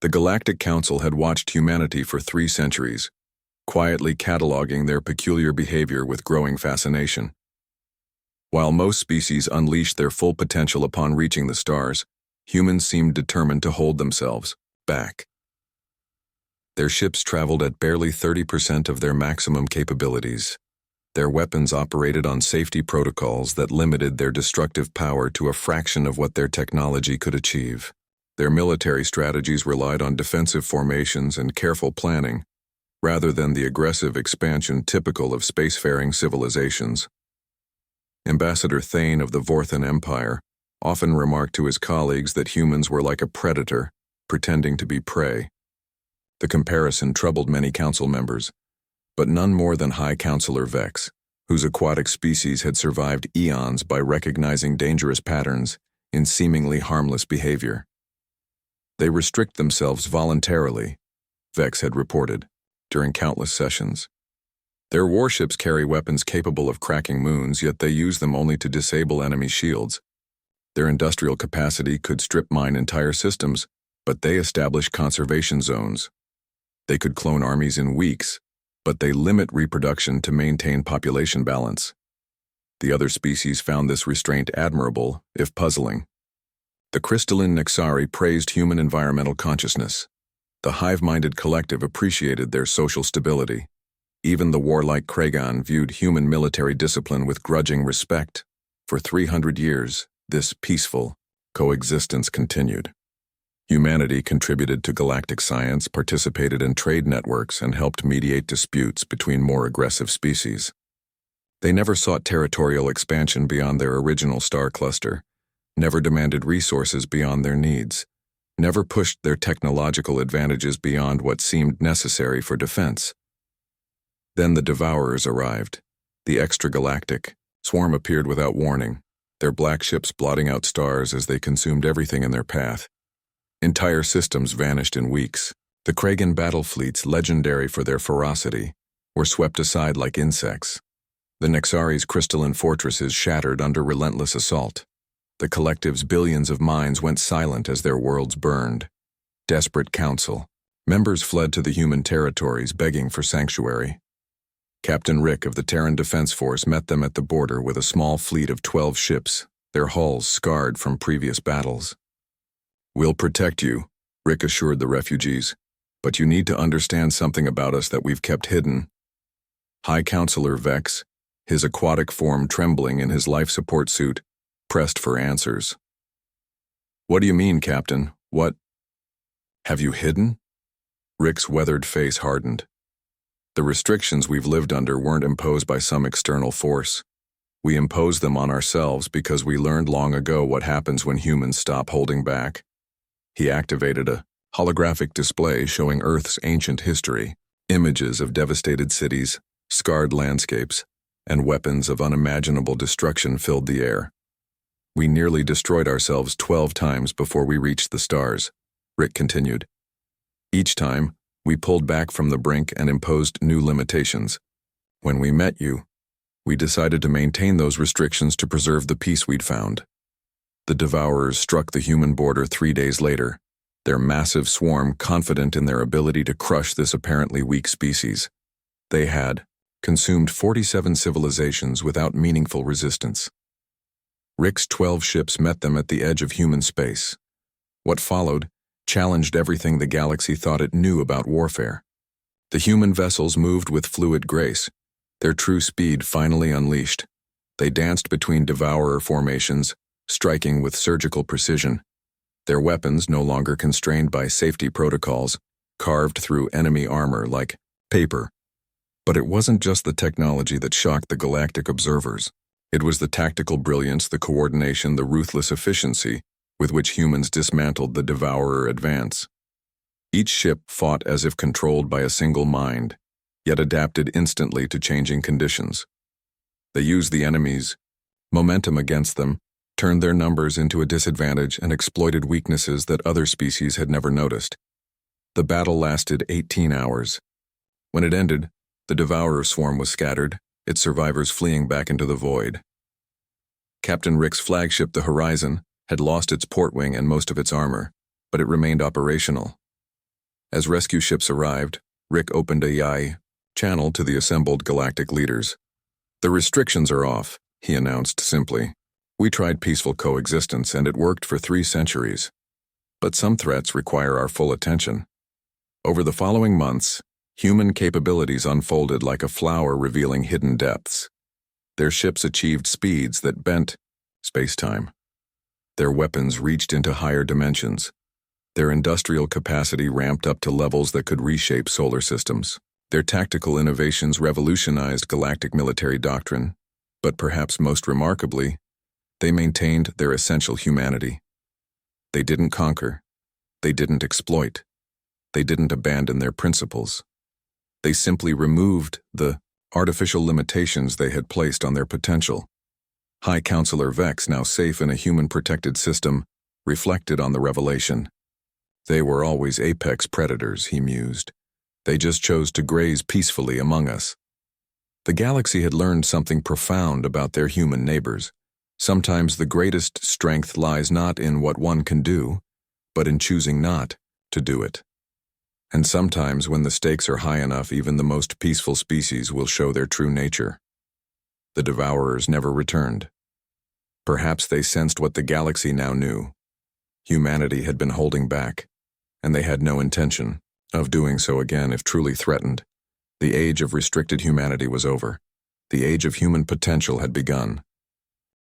The Galactic Council had watched humanity for 3 centuries, quietly cataloging their peculiar behavior with growing fascination. While most species unleashed their full potential upon reaching the stars, humans seemed determined to hold themselves back. Their ships traveled at barely 30% of their maximum capabilities. Their weapons operated on safety protocols that limited their destructive power to a fraction of what their technology could achieve. Their military strategies relied on defensive formations and careful planning, rather than the aggressive expansion typical of spacefaring civilizations. Ambassador Thane of the Vorthan Empire often remarked to his colleagues that humans were like a predator, pretending to be prey. The comparison troubled many council members, but none more than High Counselor Vex, whose aquatic species had survived eons by recognizing dangerous patterns in seemingly harmless behavior. They restrict themselves voluntarily, Vex had reported, during countless sessions. Their warships carry weapons capable of cracking moons, yet they use them only to disable enemy shields. Their industrial capacity could strip mine entire systems, but they establish conservation zones. They could clone armies in weeks, but they limit reproduction to maintain population balance. The other species found this restraint admirable, if puzzling. The crystalline Nexari praised human environmental consciousness. The hive-minded collective appreciated their social stability. Even the warlike Kragan viewed human military discipline with grudging respect. For 300 years, this peaceful coexistence continued. Humanity contributed to galactic science, participated in trade networks, and helped mediate disputes between more aggressive species. They never sought territorial expansion beyond their original star cluster, never demanded resources beyond their needs, never pushed their technological advantages beyond what seemed necessary for defense. Then the Devourers arrived. The extragalactic swarm appeared without warning, their black ships blotting out stars as they consumed everything in their path. Entire systems vanished in weeks. The Kragan battle fleets, legendary for their ferocity, were swept aside like insects. The Nexari's crystalline fortresses shattered under relentless assault. The collective's billions of minds went silent as their worlds burned. Desperate council. Members fled to the human territories, begging for sanctuary. Captain Rick of the Terran Defense Force met them at the border with a small fleet of 12 ships, their hulls scarred from previous battles. "We'll protect you," Rick assured the refugees, "but you need to understand something about us that we've kept hidden." High Counselor Vex, his aquatic form trembling in his life support suit, pressed for answers. "What do you mean, Captain? What have you hidden?" Rick's weathered face hardened. "The restrictions we've lived under weren't imposed by some external force. We imposed them on ourselves because we learned long ago what happens when humans stop holding back." He activated a holographic display showing Earth's ancient history, images of devastated cities, scarred landscapes, and weapons of unimaginable destruction filled the air. "We nearly destroyed ourselves 12 times before we reached the stars," Rick continued. "Each time, we pulled back from the brink and imposed new limitations. When we met you, we decided to maintain those restrictions to preserve the peace we'd found." The Devourers struck the human border 3 days later, their massive swarm confident in their ability to crush this apparently weak species. They had consumed 47 civilizations without meaningful resistance. Rick's 12 ships met them at the edge of human space. What followed challenged everything the galaxy thought it knew about warfare. The human vessels moved with fluid grace, their true speed finally unleashed. They danced between Devourer formations, striking with surgical precision. Their weapons, no longer constrained by safety protocols, carved through enemy armor like paper. But it wasn't just the technology that shocked the galactic observers. It was the tactical brilliance, the coordination, the ruthless efficiency with which humans dismantled the Devourer advance. Each ship fought as if controlled by a single mind, yet adapted instantly to changing conditions. They used the enemy's momentum against them, turned their numbers into a disadvantage, and exploited weaknesses that other species had never noticed. The battle lasted 18 hours. When it ended, the Devourer swarm was scattered, its survivors fleeing back into the void. Captain Rick's flagship, the Horizon, had lost its port wing and most of its armor, but it remained operational. As rescue ships arrived, Rick opened a channel to the assembled galactic leaders. "The restrictions are off," he announced simply. "We tried peaceful coexistence and it worked for 3 centuries. But some threats require our full attention." Over the following months, human capabilities unfolded like a flower revealing hidden depths. Their ships achieved speeds that bent space-time. Their weapons reached into higher dimensions. Their industrial capacity ramped up to levels that could reshape solar systems. Their tactical innovations revolutionized galactic military doctrine, but perhaps most remarkably, they maintained their essential humanity. They didn't conquer. They didn't exploit. They didn't abandon their principles. They simply removed the artificial limitations they had placed on their potential. High Counselor Vex, now safe in a human-protected system, reflected on the revelation. They were always apex predators, he mused. They just chose to graze peacefully among us. The galaxy had learned something profound about their human neighbors. Sometimes the greatest strength lies not in what one can do, but in choosing not to do it. And sometimes when the stakes are high enough, even the most peaceful species will show their true nature. The Devourers never returned. Perhaps they sensed what the galaxy now knew. Humanity had been holding back, and they had no intention of doing so again if truly threatened. The age of restricted humanity was over. The age of human potential had begun.